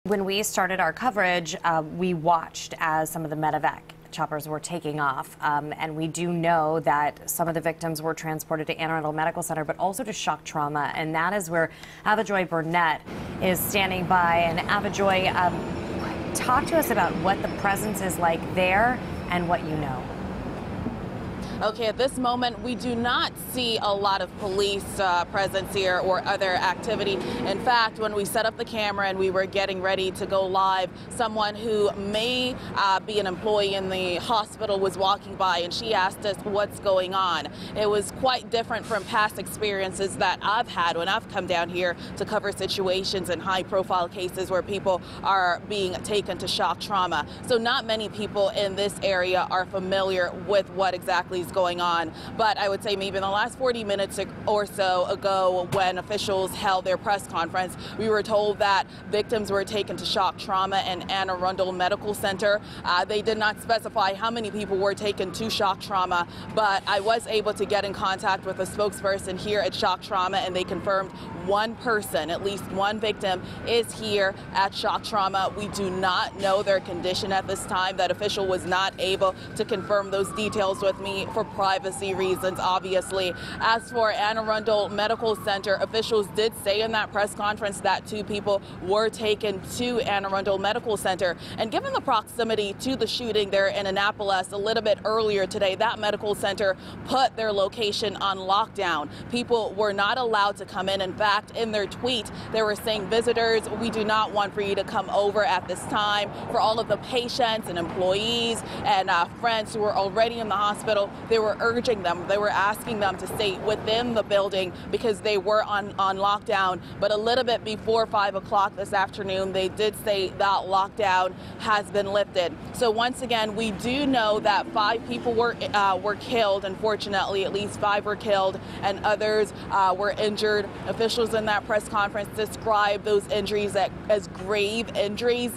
When we started our coverage, we watched as some of the medevac choppers were taking off, and we do know that some of the victims were transported to Anne Arundel Medical Center, but also to shock trauma, and that is where Ava-Joye Burnett is standing by. And Ava-Joye, talk to us about what the presence is like there and what you know. Okay, at this moment, we do not see a lot of police presence here or other activity. In fact, when we set up the camera and we were getting ready to go live, someone who may be an employee in the hospital was walking by, and she asked us what's going on. It was quite different from past experiences that I've had when I've come down here to cover situations and high-profile cases where people are being taken to shock trauma. So not many people in this area are familiar with what exactly is going on, but I would say maybe in the last 40 minutes or so ago, when officials held their press conference, we were told that victims were taken to shock trauma in Anne Arundel Medical Center. They did not specify how many people were taken to shock trauma, but I was able to get in contact with a spokesperson here at Shock Trauma, and they confirmed one person, at least one victim, is here at Shock Trauma. We do not know their condition at this time. That official was not able to confirm those details with me for privacy reasons, obviously. As for Anne Arundel Medical Center, officials did say in that press conference that 2 people were taken to Anne Arundel Medical Center. And given the proximity to the shooting there in Annapolis a little bit earlier today, that medical center put their location on lockdown. People were not allowed to come in. In fact, in their tweet, they were saying, visitors, we do not want for you to come over at this time. For all of the patients and employees and friends who were already in the hospital, they were urging them, they were asking them to stay within the building because they were on lockdown. But a little bit before 5 o'clock this afternoon, they did say that lockdown has been lifted. So once again, we do know that 5 people were killed. Unfortunately, at least 5 were killed and others were injured. Officials in that press conference described those injuries as grave injuries.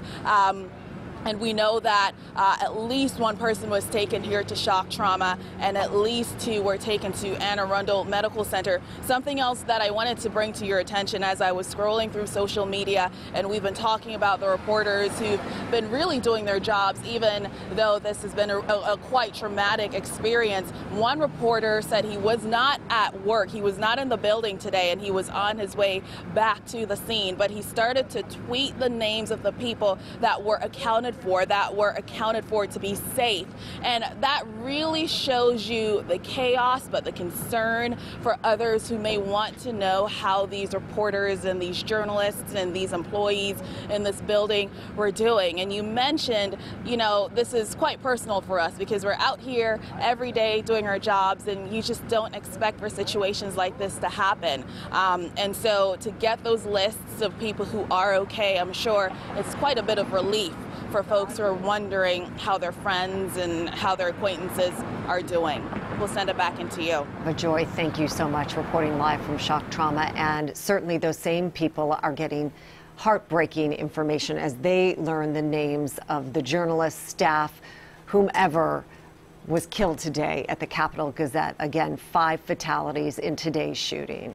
And we know that at least one person was taken here to shock trauma, and at least 2 were taken to Anne Arundel Medical Center. Something else that I wanted to bring to your attention as I was scrolling through social media, and we've been talking about the reporters who've been really doing their jobs, even though this has been a quite traumatic experience. One reporter said he was not at work, he was not in the building today, and he was on his way back to the scene, but he started to tweet the names of the people that were accounted for to be safe. And that really shows you the chaos, but the concern for others who may want to know how these reporters and these journalists and these employees in this building were doing. And you mentioned, you know, this is quite personal for us because we're out here every day doing our jobs, and you just don't expect for situations like this to happen. And so to get those lists of people who are okay, I'm sure it's quite a bit of relief for folks who are wondering how their friends and how their acquaintances are doing. We'll send it back into you. Ava-Joye, thank you so much, reporting live from Shock Trauma. And certainly those same people are getting heartbreaking information as they learn the names of the journalists, staff, whomever was killed today at the Capitol Gazette. Again, 5 fatalities in today's shooting.